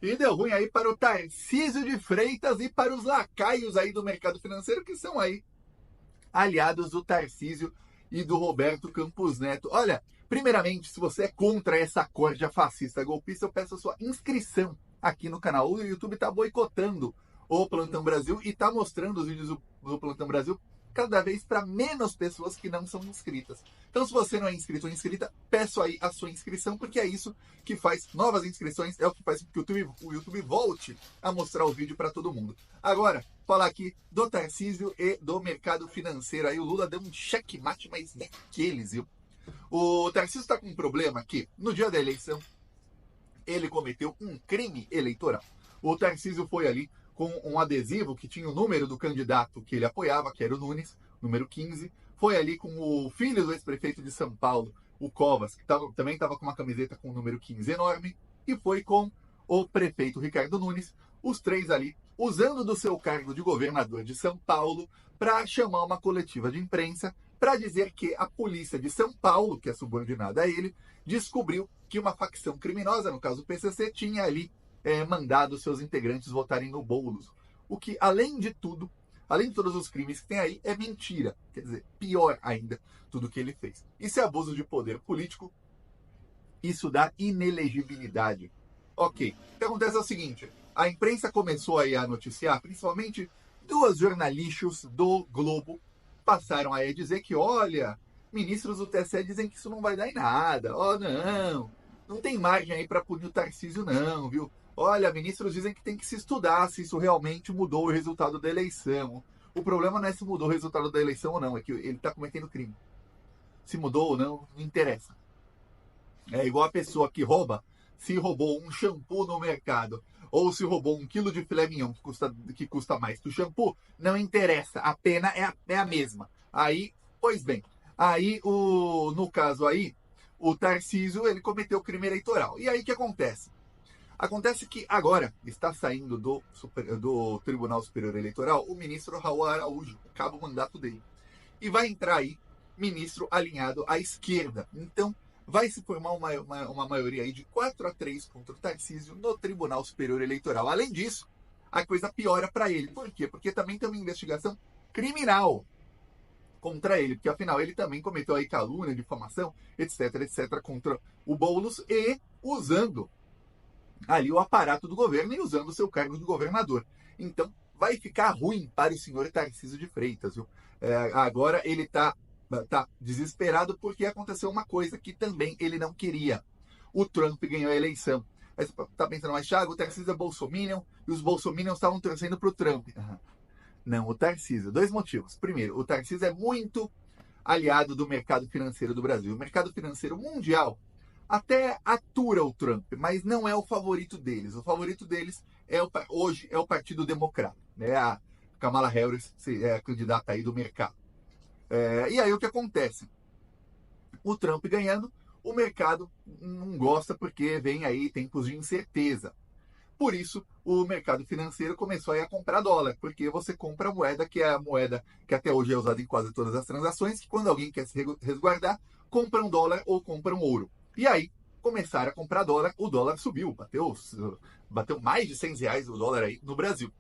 E deu ruim aí para o Tarcísio de Freitas e para os lacaios aí do mercado financeiro, que são aí aliados do Tarcísio e do Roberto Campos Neto. Olha, primeiramente, se você é contra essa corja fascista golpista, eu peço a sua inscrição aqui no canal. O YouTube está boicotando o Plantão Brasil e está mostrando os vídeos do Plantão Brasil cada vez para menos pessoas que não são inscritas. Então, se você não é inscrito ou inscrita, peço aí a sua inscrição, porque é isso que faz novas inscrições, é o que faz com que o YouTube volte a mostrar o vídeo para todo mundo. Agora, falar aqui do Tarcísio e do mercado financeiro. Aí o Lula deu um checkmate, mas daqueles, viu? O Tarcísio está com um problema que, no dia da eleição, ele cometeu um crime eleitoral. O Tarcísio foi ali com um adesivo que tinha o número do candidato que ele apoiava, que era o Nunes, número 15. Foi ali com o filho do ex-prefeito de São Paulo, o Covas, que também estava com uma camiseta com o número 15 enorme. E foi com o prefeito Ricardo Nunes, os três ali, usando do seu cargo de governador de São Paulo para chamar uma coletiva de imprensa para dizer que a polícia de São Paulo, que é subordinada a ele, descobriu que uma facção criminosa, no caso o PCC, tinha ali mandado seus integrantes votarem no Boulos. O que, além de tudo, além de todos os crimes que tem aí, é mentira. Quer dizer, pior ainda, tudo que ele fez. Isso é abuso de poder político, isso dá inelegibilidade. Ok, o que acontece é o seguinte, a imprensa começou aí a noticiar, principalmente duas jornalistas do Globo passaram aí a dizer que, olha, ministros do TSE dizem que isso não vai dar em nada, não tem margem aí para punir o Tarcísio não, viu? Olha, ministros dizem que tem que se estudar se isso realmente mudou o resultado da eleição. O problema não é se mudou o resultado da eleição ou não, é que ele está cometendo crime. Se mudou ou não, não interessa. É igual a pessoa que rouba, se roubou um shampoo no mercado, ou se roubou um quilo de filé mignon que custa mais que o shampoo, não interessa, a pena é a mesma. Aí, pois bem, aí no caso aí, o Tarcísio, ele cometeu crime eleitoral. E aí o que acontece? Acontece que agora está saindo do Tribunal Superior Eleitoral o ministro Raul Araújo, acaba o mandato dele. E vai entrar aí ministro alinhado à esquerda. Então, vai se formar uma maioria aí de 4-3 contra o Tarcísio no Tribunal Superior Eleitoral. Além disso, a coisa piora para ele. Por quê? Porque também tem uma investigação criminal contra ele, porque afinal ele também cometeu aí calúnia, difamação, etc, contra o Boulos e usando ali o aparato do governo e usando o seu cargo de governador. Então, vai ficar ruim para o senhor Tarcísio de Freitas, viu? Agora ele está desesperado porque aconteceu uma coisa que também ele não queria. O Trump ganhou a eleição. Aí você está pensando, mas Thiago, o Tarcísio é bolsominion e os bolsominions estavam torcendo para o Trump. Não, o Tarcísio. Dois motivos. Primeiro, o Tarcísio é muito aliado do mercado financeiro do Brasil. O mercado financeiro mundial até atura o Trump, mas não é o favorito deles. O favorito deles hoje é o Partido Democrata, né? A Kamala Harris é a candidata aí do mercado. E aí o que acontece? O Trump ganhando, o mercado não gosta porque vem aí tempos de incerteza. Por isso, o mercado financeiro começou a comprar dólar, porque você compra a moeda, que é a moeda que até hoje é usada em quase todas as transações, que quando alguém quer se resguardar, compra um dólar ou compra um ouro. E aí, começaram a comprar dólar, o dólar subiu, bateu mais de R$ 100 o dólar aí no Brasil.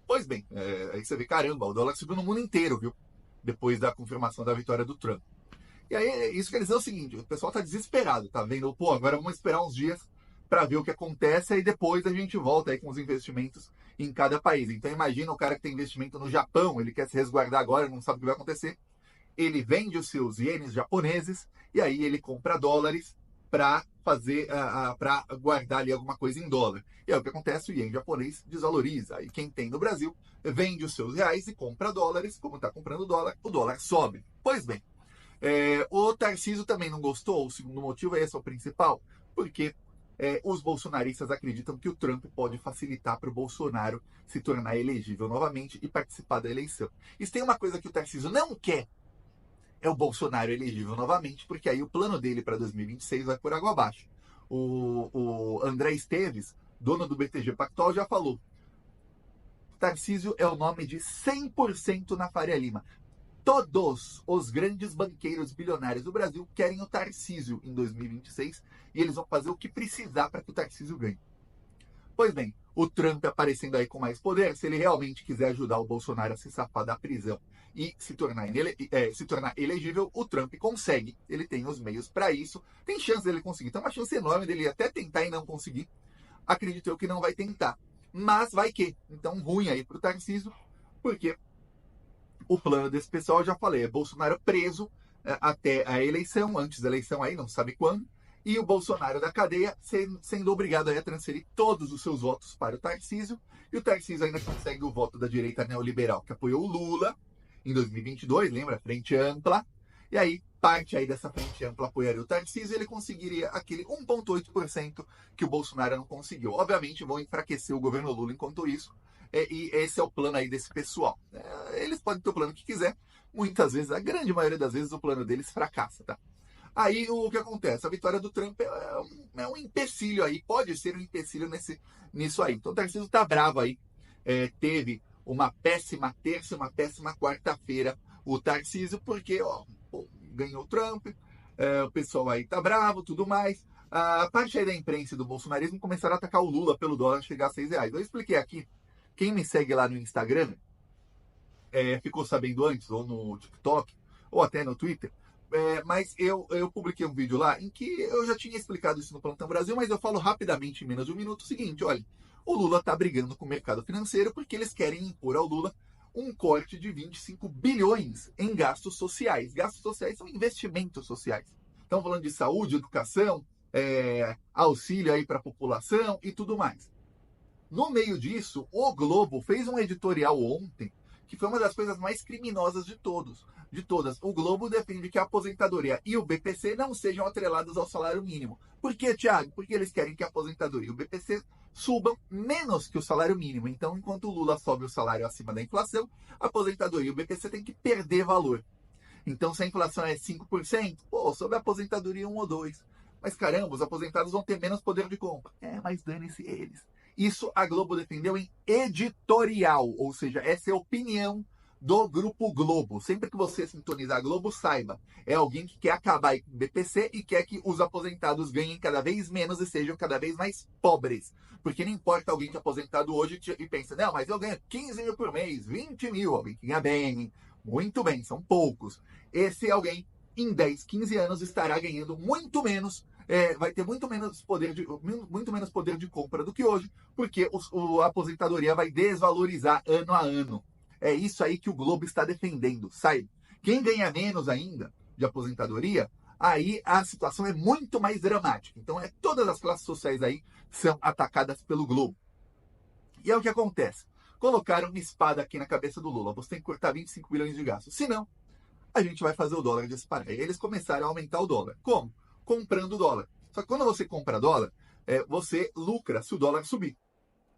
Pois bem, aí você vê, caramba, o dólar subiu no mundo inteiro, viu? Depois da confirmação da vitória do Trump. E aí, isso quer dizer o seguinte, o pessoal tá desesperado, tá vendo? Pô, agora vamos esperar uns dias para ver o que acontece e depois a gente volta aí com os investimentos em cada país. Então imagina o cara que tem investimento no Japão, ele quer se resguardar agora, não sabe o que vai acontecer. Ele vende os seus ienes japoneses e aí ele compra dólares para fazer, para guardar ali alguma coisa em dólar. E aí o que acontece? O iene japonês desvaloriza. E quem tem no Brasil vende os seus reais e compra dólares. Como está comprando dólar, o dólar sobe. Pois bem, o Tarcísio também não gostou. O segundo motivo, esse é o principal, porque os bolsonaristas acreditam que o Trump pode facilitar para o Bolsonaro se tornar elegível novamente e participar da eleição. Isso tem uma coisa que o Tarcísio não quer, é o Bolsonaro elegível novamente, porque aí o plano dele para 2026 vai por água abaixo. O André Esteves, dono do BTG Pactual, já falou: Tarcísio é o nome de 100% na Faria Lima. Todos os grandes banqueiros bilionários do Brasil querem o Tarcísio em 2026 e eles vão fazer o que precisar para que o Tarcísio ganhe. Pois bem, o Trump aparecendo aí com mais poder, se ele realmente quiser ajudar o Bolsonaro a se safar da prisão e se tornar elegível, o Trump consegue. Ele tem os meios para isso, tem chance dele conseguir. Tem uma chance enorme dele até tentar e não conseguir. Acredito eu que não vai tentar. Mas vai que. Então, ruim aí pro Tarcísio, porque o plano desse pessoal, eu já falei, é Bolsonaro preso até a eleição, antes da eleição aí, não sabe quando, e o Bolsonaro da cadeia sendo obrigado a transferir todos os seus votos para o Tarcísio, e o Tarcísio ainda consegue o voto da direita neoliberal, que apoiou o Lula em 2022, lembra? Frente Ampla, e aí parte aí dessa frente ampla apoiaria o Tarcísio e ele conseguiria aquele 1,8% que o Bolsonaro não conseguiu. Obviamente vão enfraquecer o governo Lula enquanto isso, e esse é o plano aí desse pessoal. Eles podem ter o plano que quiser, muitas vezes, a grande maioria das vezes, o plano deles fracassa, tá? Aí o que acontece? A vitória do Trump é um empecilho aí, pode ser um empecilho nisso aí. Então o Tarcísio tá bravo aí. Teve uma péssima terça e uma péssima quarta-feira o Tarcísio, porque ganhou o Trump, o pessoal aí tá bravo, tudo mais. A parte aí da imprensa e do bolsonarismo começaram a atacar o Lula pelo dólar chegar a R$6. Eu expliquei aqui. Quem me segue lá no Instagram ficou sabendo antes, ou no TikTok, ou até no Twitter. Mas eu publiquei um vídeo lá em que eu já tinha explicado isso no Plantão Brasil, mas eu falo rapidamente, em menos de um minuto, o seguinte: olha, o Lula está brigando com o mercado financeiro porque eles querem impor ao Lula um corte de 25 bilhões em gastos sociais. Gastos sociais são investimentos sociais. Estão falando de saúde, educação, auxílio aí para a população e tudo mais. No meio disso, o Globo fez um editorial ontem que foi uma das coisas mais criminosas de todas. O Globo defende que a aposentadoria e o BPC não sejam atrelados ao salário mínimo. Por quê, Thiago? Porque eles querem que a aposentadoria e o BPC subam menos que o salário mínimo. Então, enquanto o Lula sobe o salário acima da inflação, a aposentadoria e o BPC têm que perder valor. Então, se a inflação é 5%, sobe a aposentadoria 1 ou 2%. Mas caramba, os aposentados vão ter menos poder de compra. Mas dane-se eles. Isso a Globo defendeu em editorial, ou seja, essa é a opinião do Grupo Globo. Sempre que você sintonizar a Globo, saiba, é alguém que quer acabar com o BPC e quer que os aposentados ganhem cada vez menos e sejam cada vez mais pobres. Porque não importa alguém que é aposentado hoje e pensa, não, mas eu ganho 15 mil por mês, 20 mil, alguém que ganha bem, muito bem, são poucos. Esse alguém, em 10, 15 anos, estará ganhando muito menos, vai ter muito menos poder de compra do que hoje, porque a aposentadoria vai desvalorizar ano a ano. É isso aí que o Globo está defendendo, sabe? Quem ganha menos ainda de aposentadoria, aí a situação é muito mais dramática. Então, todas as classes sociais aí são atacadas pelo Globo. E é o que acontece. Colocaram uma espada aqui na cabeça do Lula. Você tem que cortar 25 bilhões de gastos. Senão, a gente vai fazer o dólar disparar. E eles começaram a aumentar o dólar. Como? Comprando dólar. Só que quando você compra dólar, você lucra se o dólar subir.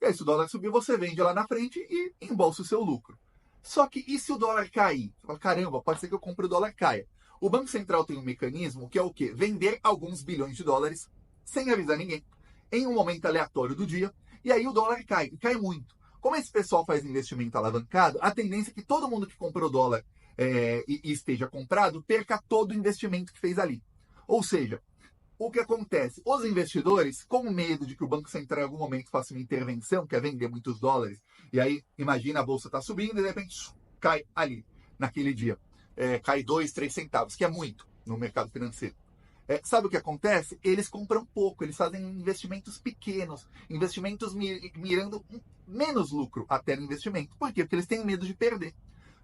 E aí, se o dólar subir, você vende lá na frente e embolsa o seu lucro. Só que e se o dólar cair? Você fala, caramba, pode ser que eu compre o dólar caia. O Banco Central tem um mecanismo que é o quê? Vender alguns bilhões de dólares sem avisar ninguém, em um momento aleatório do dia, e aí o dólar cai, e cai muito. Como esse pessoal faz investimento alavancado, a tendência é que todo mundo que comprou dólar e esteja comprado perca todo o investimento que fez ali. Ou seja, o que acontece? Os investidores, com medo de que o Banco Central em algum momento faça uma intervenção, que é vender muitos dólares, e aí, imagina, a bolsa está subindo e de repente cai ali, naquele dia. Cai 2, 3 centavos, que é muito no mercado financeiro. Sabe o que acontece? Eles compram pouco, eles fazem investimentos pequenos, investimentos mirando menos lucro até no investimento. Por quê? Porque eles têm medo de perder.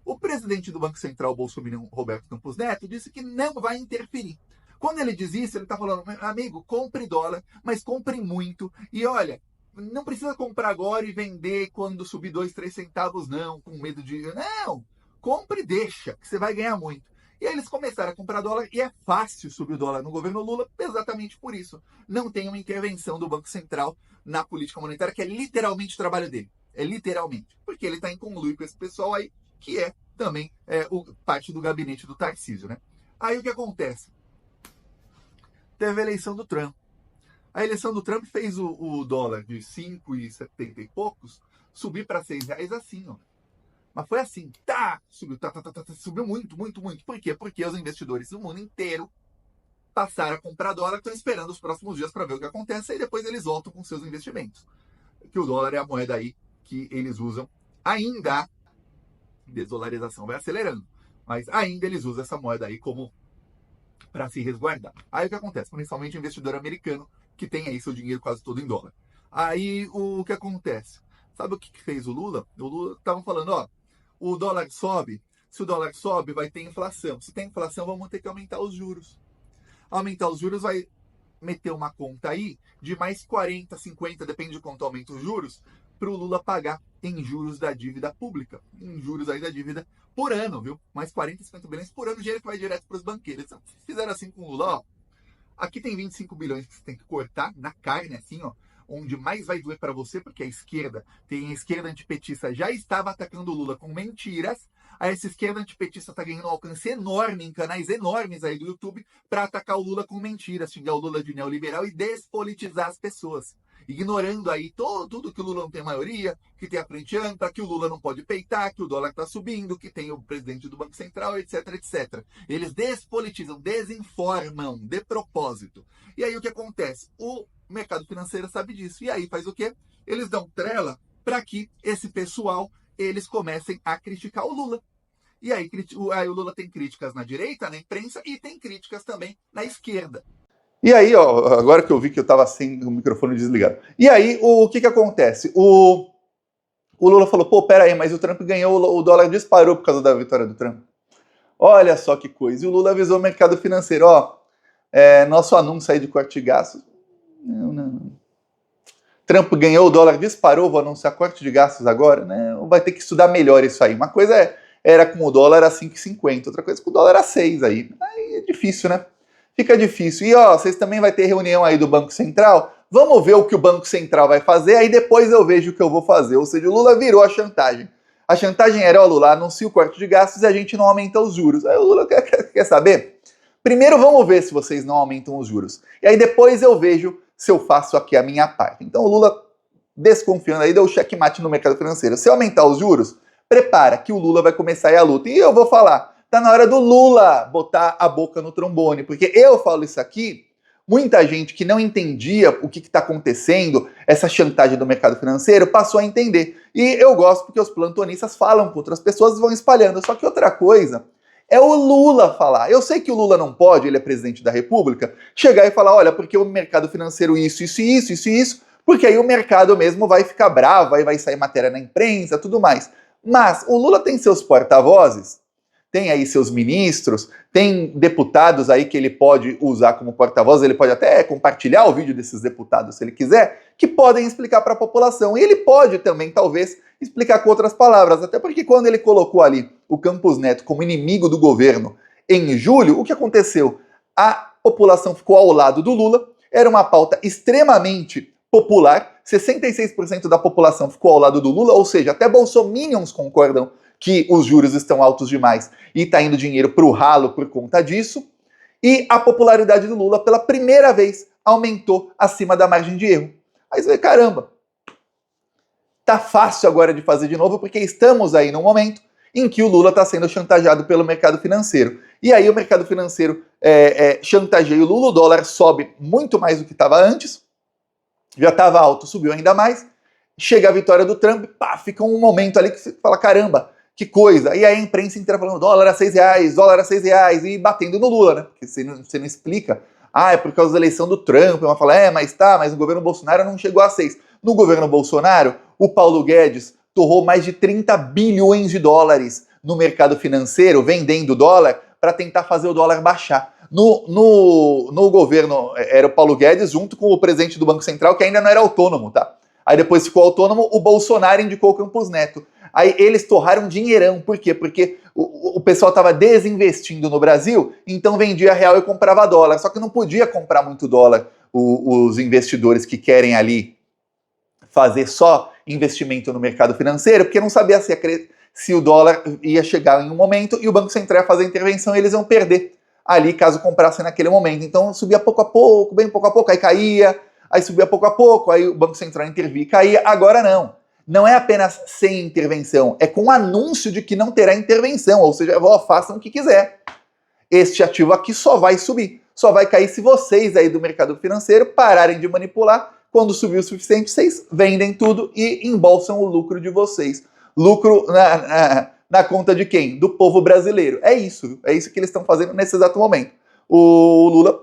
O presidente do Banco Central, Bolsonaro, Roberto Campos Neto, disse que não vai interferir. Quando ele diz isso, ele está falando, amigo, compre dólar, mas compre muito. E olha, não precisa comprar agora e vender quando subir 2, 3 centavos, não, com medo de... Não, compre e deixa, que você vai ganhar muito. E aí eles começaram a comprar dólar e é fácil subir o dólar no governo Lula exatamente por isso. Não tem uma intervenção do Banco Central na política monetária, que é literalmente o trabalho dele. É literalmente. Porque ele está em conluio com esse pessoal aí, que é também parte do gabinete do Tarcísio, né? Aí o que acontece? Teve a eleição do Trump. A eleição do Trump fez o dólar de 5,70 e poucos subir para R$6 assim, ó. Mas foi assim, subiu muito, muito, muito. Por quê? Porque os investidores do mundo inteiro passaram a comprar dólar, estão esperando os próximos dias para ver o que acontece e depois eles voltam com seus investimentos. que o dólar é a moeda aí que eles usam ainda. Desdolarização vai acelerando, mas ainda eles usam essa moeda aí como para se resguardar. Aí o que acontece? Principalmente o investidor americano, que tem aí seu dinheiro quase todo em dólar. Aí o que acontece? Sabe o que fez o Lula? O Lula estava falando, ó, o dólar sobe, se o dólar sobe, vai ter inflação. Se tem inflação, vamos ter que aumentar os juros. Aumentar os juros vai meter uma conta aí de mais 40, 50, depende de quanto aumenta os juros, para o Lula pagar em juros da dívida pública, em juros aí da dívida por ano, viu? Mais 40, 50 bilhões por ano, dinheiro que vai direto para os banqueiros. Então, se fizeram assim com o Lula, ó, aqui tem 25 bilhões que você tem que cortar na carne, assim, ó, onde mais vai doer para você, porque a esquerda antipetista já estava atacando o Lula com mentiras. Aí essa esquerda antipetista está ganhando um alcance enorme em canais enormes aí do YouTube para atacar o Lula com mentiras, xingar o Lula de neoliberal e despolitizar as pessoas. Ignorando aí tudo que o Lula não tem maioria, que tem a frente ampla, que o Lula não pode peitar, que o dólar está subindo, que tem o presidente do Banco Central, etc, etc. Eles despolitizam, desinformam de propósito. E aí o que acontece? O mercado financeiro sabe disso. E aí faz o quê? Eles dão trela para que esse pessoal, eles comecem a criticar o Lula. E aí o Lula tem críticas na direita, na imprensa, e tem críticas também na esquerda. E aí, ó, agora que eu vi que eu estava sem o microfone desligado. E aí, o que acontece? O Lula falou, pô, peraí, mas o Trump ganhou, o dólar disparou por causa da vitória do Trump. Olha só que coisa. E o Lula avisou o mercado financeiro, ó, nosso anúncio aí de corte de gastos. Não. Trump ganhou, o dólar disparou, vou anunciar corte de gastos agora, né? Vai ter que estudar melhor isso aí. Uma coisa era com o dólar a 5,50, outra coisa com o dólar a 6 aí. Aí é difícil, né? Fica difícil. E ó, vocês também vai ter reunião aí do Banco Central? Vamos ver o que o Banco Central vai fazer, aí depois eu vejo o que eu vou fazer. Ou seja, o Lula virou a chantagem. A chantagem era, ó, Lula, anuncia o corte de gastos e a gente não aumenta os juros. Aí o Lula quer saber? Primeiro vamos ver se vocês não aumentam os juros. E aí depois eu vejo se eu faço aqui a minha parte. Então o Lula, desconfiando aí, deu checkmate no mercado financeiro. Se eu aumentar os juros, prepara que o Lula vai começar aí a luta. E eu vou falar, tá na hora do Lula botar a boca no trombone, porque eu falo isso aqui, muita gente que não entendia o que está acontecendo, essa chantagem do mercado financeiro, passou a entender. E eu gosto porque os plantonistas falam com outras pessoas e vão espalhando. Só que outra coisa é o Lula falar. Eu sei que o Lula não pode, ele é presidente da República, chegar e falar, olha, porque o mercado financeiro isso, porque aí o mercado mesmo vai ficar bravo, aí vai sair matéria na imprensa, tudo mais. Mas o Lula tem seus porta-vozes, tem aí seus ministros, tem deputados aí que ele pode usar como porta-voz, ele pode até compartilhar o vídeo desses deputados se ele quiser, que podem explicar para a população. E ele pode também, talvez, explicar com outras palavras, até porque quando ele colocou ali o Campos Neto como inimigo do governo em julho, o que aconteceu? A população ficou ao lado do Lula, era uma pauta extremamente popular, 66% da população ficou ao lado do Lula, ou seja, até bolsominions concordam que os juros estão altos demais e está indo dinheiro para o ralo por conta disso. E a popularidade do Lula, pela primeira vez, aumentou acima da margem de erro. Aí você vê, caramba, tá fácil agora de fazer de novo, porque estamos aí num momento em que o Lula está sendo chantageado pelo mercado financeiro. E aí o mercado financeiro chantageia o Lula, o dólar sobe muito mais do que estava antes, já estava alto, subiu ainda mais, chega a vitória do Trump, pá, fica um momento ali que você fala, caramba, que coisa. E aí a imprensa inteira falando, dólar a R$6, e batendo no Lula, né? Porque você não explica, é por causa da eleição do Trump, uma fala, mas no governo Bolsonaro não chegou a 6. No governo Bolsonaro, o Paulo Guedes torrou mais de 30 bilhões de dólares no mercado financeiro, vendendo dólar, para tentar fazer o dólar baixar. No governo, era o Paulo Guedes junto com o presidente do Banco Central, que ainda não era autônomo, tá? Aí depois ficou autônomo, o Bolsonaro indicou o Campos Neto. Aí eles torraram dinheirão, por quê? Porque o pessoal estava desinvestindo no Brasil, então vendia real e comprava dólar. Só que não podia comprar muito dólar os investidores que querem ali fazer só investimento no mercado financeiro, porque não sabia se o dólar ia chegar em um momento e o Banco Central ia fazer a intervenção e eles iam perder ali caso comprassem naquele momento. Então subia pouco a pouco, bem pouco a pouco, aí caía, aí subia pouco a pouco, aí o Banco Central intervia e caía. Agora não. Não é apenas sem intervenção, é com anúncio de que não terá intervenção, ou seja, façam o que quiser. Este ativo aqui só vai subir, só vai cair se vocês aí do mercado financeiro pararem de manipular, Quando subir o suficiente, vocês vendem tudo e embolsam o lucro de vocês. Lucro na conta de quem? Do povo brasileiro. É isso que eles estão fazendo nesse exato momento. O Lula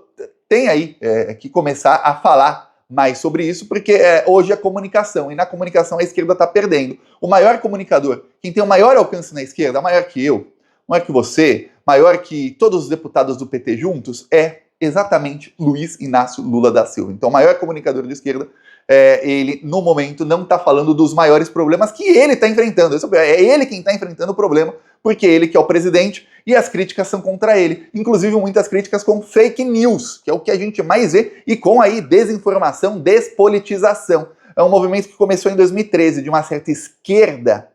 tem aí que começar a falar mais sobre isso, porque hoje é comunicação, e na comunicação a esquerda está perdendo. O maior comunicador, quem tem o maior alcance na esquerda, maior que eu, maior que você, maior que todos os deputados do PT juntos, é exatamente Luiz Inácio Lula da Silva. Então, o maior comunicador de esquerda, ele, no momento, não está falando dos maiores problemas que ele está enfrentando. É ele quem está enfrentando o problema, porque ele que é o presidente, e as críticas são contra ele. Inclusive, muitas críticas com fake news, que é o que a gente mais vê, e com aí desinformação, despolitização. É um movimento que começou em 2013, de uma certa esquerda.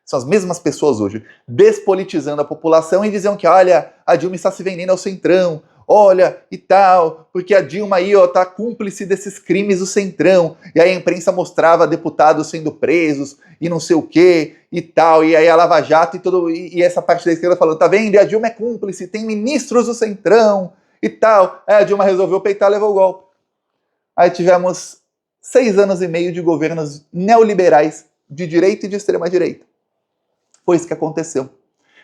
São as mesmas pessoas hoje, despolitizando a população e diziam que, olha, a Dilma está se vendendo ao centrão, olha, e tal, porque a Dilma aí, ó, tá cúmplice desses crimes do Centrão, e aí a imprensa mostrava deputados sendo presos, e não sei o que, e tal, e aí a Lava Jato e essa parte da esquerda falando, tá vendo, e a Dilma é cúmplice, tem ministros do Centrão, e tal, aí a Dilma resolveu peitar, levou o golpe. Aí tivemos 6 anos e meio de governos neoliberais, de direita e de extrema direita. Foi isso que aconteceu.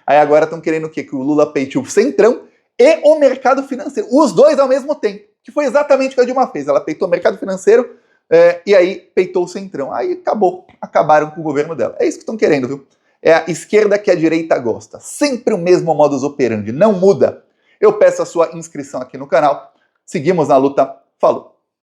Aí agora estão querendo o quê? Que o Lula peite o Centrão e o mercado financeiro. Os dois ao mesmo tempo. Que foi exatamente o que a Dilma fez. Ela peitou o mercado financeiro e aí peitou o Centrão. Aí acabou. Acabaram com o governo dela. É isso que estão querendo, viu? É a esquerda que a direita gosta. Sempre o mesmo modus operandi. Não muda. Eu peço a sua inscrição aqui no canal. Seguimos na luta. Falou!